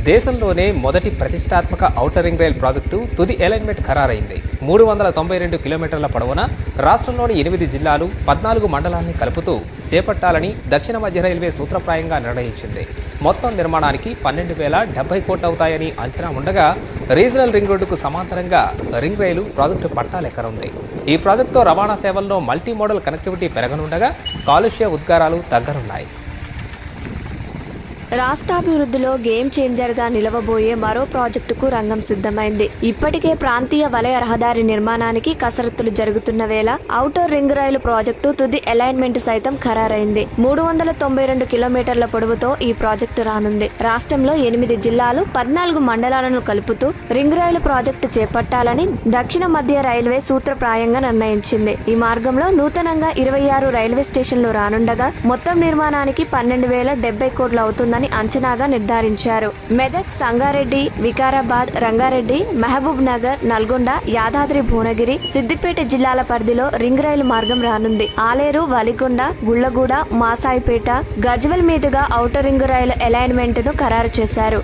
దేశంలోనే మొదటి ప్రతిష్టాత్మక ఔటర్ రింగ్ రైల్ ప్రాజెక్టు తుది అలైన్మెంట్ ఖరారైంది. 392 కిలోమీటర్ల పొడవున రాష్ట్రంలోని 8 జిల్లాలు 14 మండలాల్ని కలుపుతూ చేపట్టాలని దక్షిణ మధ్య రైల్వే సూత్రప్రాయంగా నిర్ణయించింది. మొత్తం నిర్మాణానికి 12,070 కోట్లు అవుతాయని అంచనా ఉండగా రీజనల్ రింగ్ రోడ్డుకు సమాంతరంగా రింగ్ రైలు ప్రాజెక్టు పట్టాలెక్కనుంది. ఈ ప్రాజెక్టుతో రవాణా సేవల్లో మల్టీ మోడల్ కనెక్టివిటీ పెరగనుండగా కాలుష్య ఉద్గారాలు తగ్గనున్నాయి. రాష్ట్రాభివృద్ధిలో గేమ్ చేంజర్గా నిలవబోయే మరో ప్రాజెక్టుకు రంగం సిద్ధమైంది. ఇప్పటికే ప్రాంతీయ వలయ రహదారి నిర్మాణానికి కసరత్తులు జరుగుతున్న వేళ ఔటర్ రింగ్ రైలు ప్రాజెక్టు తుది అలైన్మెంట్ సైతం ఖరారైంది. 392 కిలోమీటర్ల పొడవుతో ఈ ప్రాజెక్టు రానుంది. రాష్ట్రంలో 8 జిల్లాలు 14 మండలాలను కలుపుతూ రింగ్ రైలు ప్రాజెక్టు చేపట్టాలని దక్షిణ మధ్య రైల్వే సూత్రప్రాయంగా నిర్ణయించింది. ఈ మార్గంలో నూతనంగా 26 రైల్వే స్టేషన్లు రానుండగా మొత్తం నిర్మాణానికి 12,070 కోట్లు అవుతుందని అంచనాగా నిర్ధారించారు. మెదక్, సంగారెడ్డి, వికారాబాద్, రంగారెడ్డి, మహబూబ్ నగర్, నల్గొండ, యాదాద్రి భువనగిరి, సిద్దిపేట జిల్లాల పరిధిలో రింగ్ రైలు మార్గం రానుంది. ఆలేరు, వలిగొండ, గుళ్లగూడ, మాసాయిపేట, గజ్వెల్ మీదుగా ఔటర్ రింగ్ రైలు అలైన్మెంట్ ను ఖరారు చేశారు.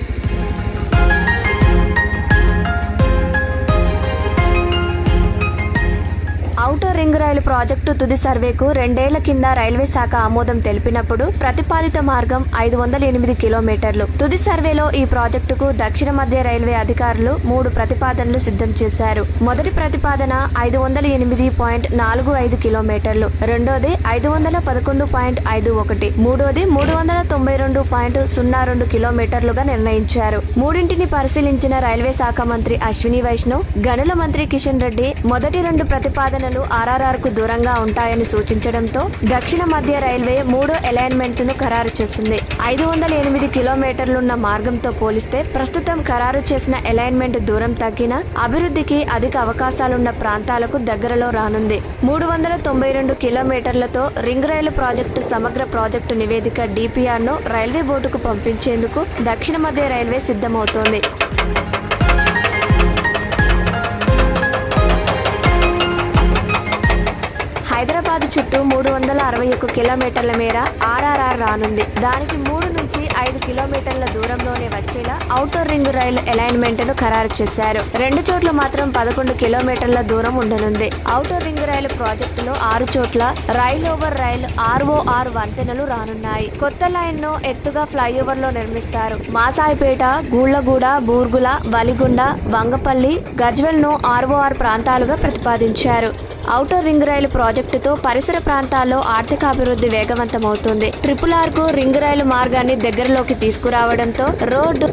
ఔటర్ రింగ్ రైలు ప్రాజెక్టు తుది సర్వేకు 2 ఏళ్ల కింద రైల్వే శాఖ ఆమోదం తెలిపినప్పుడు ప్రతిపాదిత మార్గం 508 కిలోమీటర్లు. తుది సర్వేలో ఈ ప్రాజెక్టుకు దక్షిణ మధ్య రైల్వే అధికారులు 3 ప్రతిపాదనలు సిద్ధం చేశారు. మొదటి ప్రతిపాదన 508.45 కిలోమీటర్లు, రెండోది 511.51, మూడోది 392.02 కిలోమీటర్లుగా నిర్ణయించారు. మూడింటిని పరిశీలించిన రైల్వే శాఖ మంత్రి అశ్విని వైష్ణవ్, గనుల మంత్రి కిషన్ రెడ్డి మొదటి 2 ప్రతిపాదనలు ఆర్ఆర్ఆర్ కు దూరంగా ఉంటాయని సూచించడంతో దక్షిణ మధ్య రైల్వే 3వ అలైన్మెంట్ ను ఖరారు చేసింది. 508 కిలోమీటర్లున్న మార్గంతో పోలిస్తే ప్రస్తుతం ఖరారు చేసిన అలైన్మెంట్ దూరం తగ్గినా అభివృద్ధికి అధిక అవకాశాలున్న ప్రాంతాలకు దగ్గరలో రానుంది. 392 కిలోమీటర్లతో రింగ్ రైలు ప్రాజెక్టు సమగ్ర ప్రాజెక్టు నివేదిక డిపిఆర్ ను రైల్వే బోర్డుకు పంపించేందుకు దక్షిణ మధ్య రైల్వే సిద్ధమవుతోంది. హైదరాబాద్ చుట్టూ 361 కిలోమీటర్ల మేర ఆర్ఆర్ఆర్ రానుంది. దానికి 3 నుంచి 5 కిలోమీటర్ల దూరంలోనే వచ్చేలా ఔటర్ రింగ్ రైలు అలైన్మెంట్ ను ఖరారు చేశారు. 2 చోట్ల మాత్రం 11 కిలోమీటర్ల దూరం ఉండనుంది. ఔటర్ రింగ్ రైలు ప్రాజెక్టులో 6 చోట్ల రైల్ ఓవర్ రైల్ ROR వంతెనలు రానున్నాయి. కొత్త లైన్ ను ఎత్తుగా ఫ్లైఓవర్ లో నిర్మిస్తారు. మాసాయిపేట, గూళ్లగూడ, బూర్గుల, వలిగొండ, వంగపల్లి, గజ్వెల్ ను ROR ప్రాంతాలుగా ప్రతిపాదించారు. ఔటర్ రింగ్ రైలు ప్రాజెక్టుతో పరిసర ప్రాంతాల్లో ఆర్థికాభివృద్ధి వేగవంతమవుతుంది. RRR కు రింగ్ రైలు మార్గాన్ని దగ్గరలోకి తీసుకురావడంతో రోడ్డు